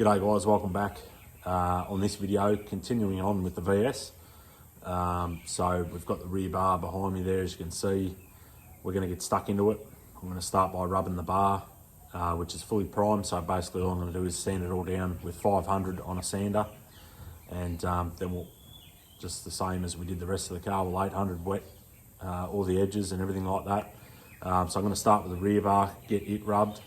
G'day guys, welcome back. On this video, continuing on with the VS. So we've got the rear bar behind me there, as you can see. We're going to get stuck into it. I'm going to start by rubbing the bar, which is fully primed. So basically all I'm going to do is sand it all down with 500 on a sander. And then we'll, just the same as we did the rest of the car, we'll 800 wet all the edges and everything like that. So I'm going to start with the rear bar, get it rubbed.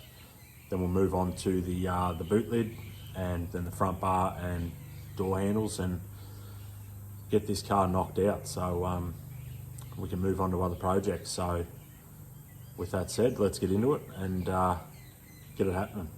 Then we'll move on to the boot lid, and then the front bar and door handles, and get this car knocked out so we can move on to other projects. So with that said, let's get into it and get it happening.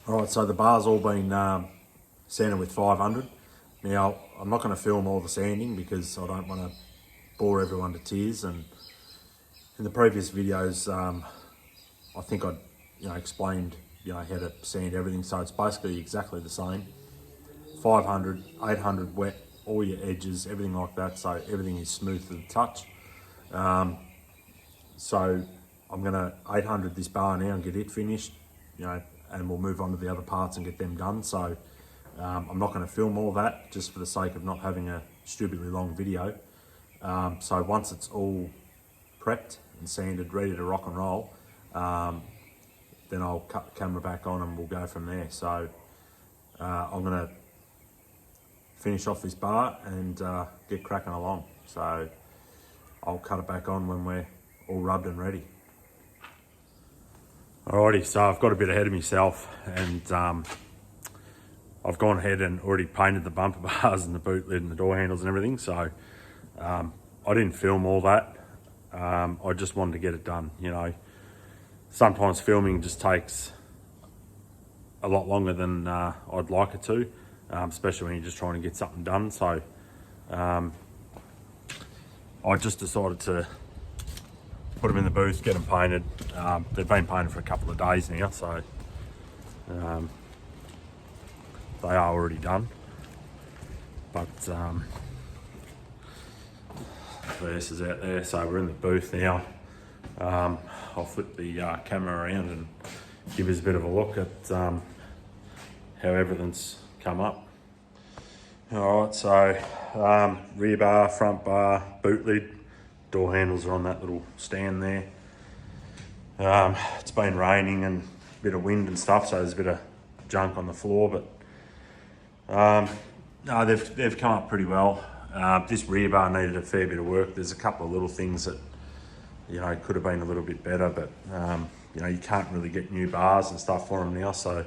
All right, so the bar's all been sanded with 500. Now, I'm not going to film all the sanding because I don't want to bore everyone to tears. And in the previous videos, I think I explained how to sand everything. So it's basically exactly the same. 500, 800 wet, all your edges, everything like that. So everything is smooth to the touch. So I'm going to 800 this bar now and get it finished. And we'll move on to the other parts and get them done. So I'm not going to film all that just for the sake of not having a stupidly long video. So once it's all prepped and sanded, ready to rock and roll, then I'll cut the camera back on and we'll go from there. So I'm going to finish off this bar and get cracking along. So I'll cut it back on when we're all rubbed and ready. Alrighty, so I've got a bit ahead of myself, and I've gone ahead and already painted the bumper bars and the boot lid and the door handles and everything. So I didn't film all that. I just wanted to get it done. Sometimes filming just takes a lot longer than I'd like it to, especially when you're just trying to get something done. So I just decided to put them in the booth, get them painted. They've been painted for a couple of days now, so they are already done. But VS is out there, so we're in the booth now. I'll flip the camera around and give us a bit of a look at how everything's come up. All right, so rear bar, front bar, boot lid. Door handles are on that little stand there. It's been raining and a bit of wind and stuff, so there's a bit of junk on the floor, but no, they've come up pretty well. This rear bar needed a fair bit of work. There's a couple of little things that could have been a little bit better, but you can't really get new bars and stuff for them now, so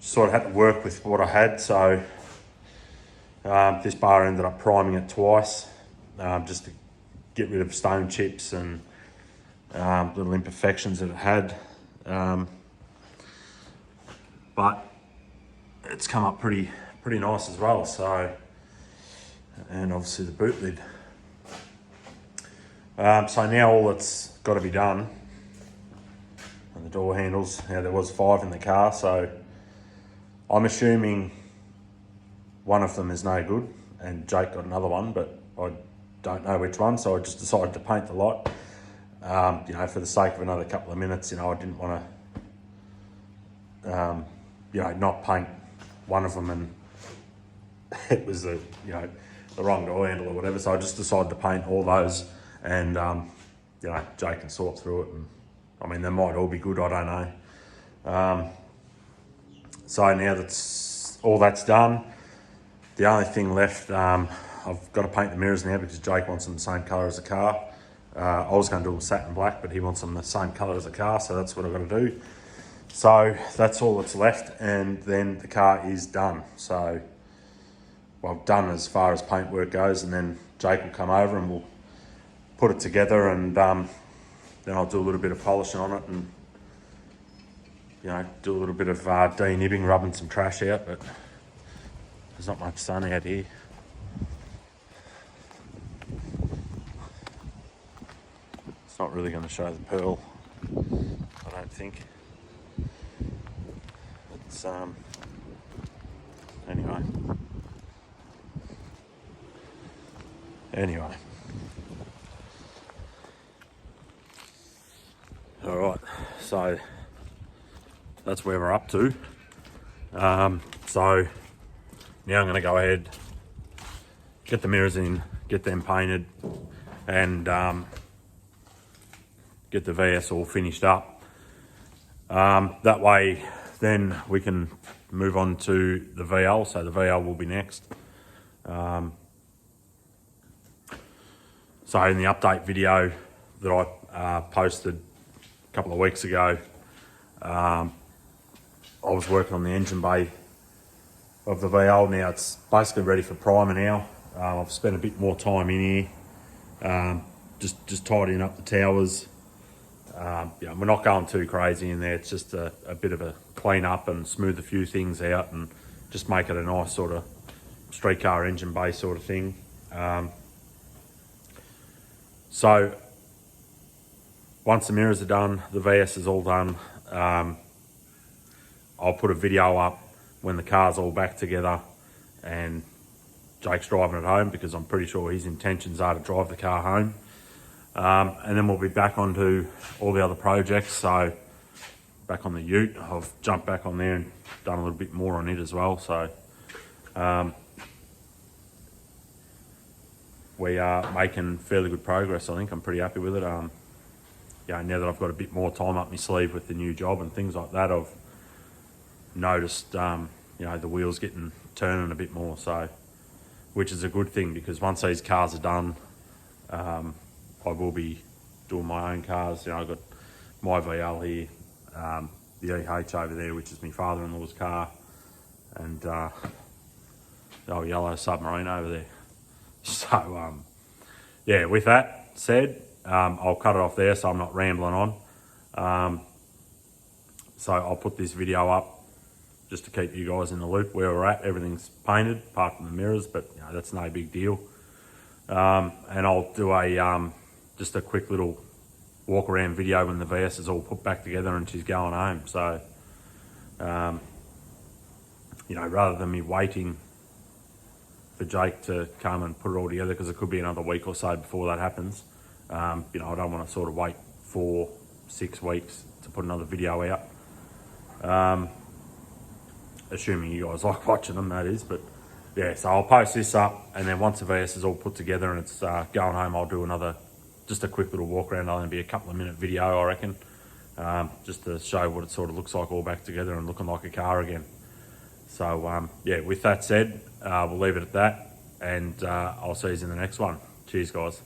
sort of had to work with what I had. So this bar ended up priming it twice, just to get rid of stone chips and little imperfections that it had. But it's come up pretty nice as well. So, and obviously the boot lid. So now all that's got to be done, and the door handles. Now there was 5 in the car, so I'm assuming one of them is no good, and Jake got another one, but I don't know which one, so I just decided to paint the lot. For the sake of another couple of minutes, I didn't want to, not paint one of them and it was the wrong door handle or whatever. So I just decided to paint all those, and Jake can sort through it. And they might all be good, I don't know. So now that's all that's done. The only thing left, I've got to paint the mirrors now because Jake wants them the same colour as the car. I was going to do them satin black, but he wants them the same colour as the car, so that's what I've got to do. So that's all that's left, and then the car is done. So, well, done as far as paintwork goes, and then Jake will come over and we'll put it together, and then I'll do a little bit of polishing on it and you know, do a little bit of de-nibbing, rubbing some trash out, but there's not much sun out here. It's not really going to show the pearl, I don't think. It's anyway. All right, so that's where we're up to. So now I'm going to go ahead, get the mirrors in, get them painted, and get the VS all finished up. That way then we can move on to the VL, so the VL will be next. So in the update video that I posted a couple of weeks ago, I was working on the engine bay of the VL. Now it's basically ready for primer now. I've spent a bit more time in here, just tidying up the towers. Yeah, we're not going too crazy in there. It's just a bit of a clean up and smooth a few things out and just make it a nice sort of street car engine bay sort of thing. So once the mirrors are done, the VS is all done, I'll put a video up when the car's all back together and Jake's driving it home, because I'm pretty sure his intentions are to drive the car home. And then we'll be back onto all the other projects. So back on the ute, I've jumped back on there and done a little bit more on it as well. So we are making fairly good progress. I think I'm pretty happy with it. Yeah, now that I've got a bit more time up my sleeve with the new job and things like that, I've noticed, you know, the wheels turning a bit more. So, which is a good thing, because once these cars are done, I will be doing my own cars. You know, I've got my VL here, the EH over there, which is my father-in-law's car, and the old yellow submarine over there. So, yeah, with that said, I'll cut it off there so I'm not rambling on. So I'll put this video up just to keep you guys in the loop where we're at. Everything's painted apart from the mirrors, but you know, that's no big deal. And I'll do just a quick little walk around video when the VS is all put back together and she's going home. So, you know, rather than me waiting for Jake to come and put it all together, because it could be another week or so before that happens. You know, I don't want to sort of wait 4-6 weeks to put another video out. Assuming you guys like watching them, that is. But yeah, so I'll post this up, and then once the VS is all put together and it's going home, I'll do just a quick little walk around. It'll only be a couple of minute video, I reckon, just to show what it sort of looks like all back together and looking like a car again. So yeah, with that said, we'll leave it at that, and I'll see you in the next one. Cheers, guys.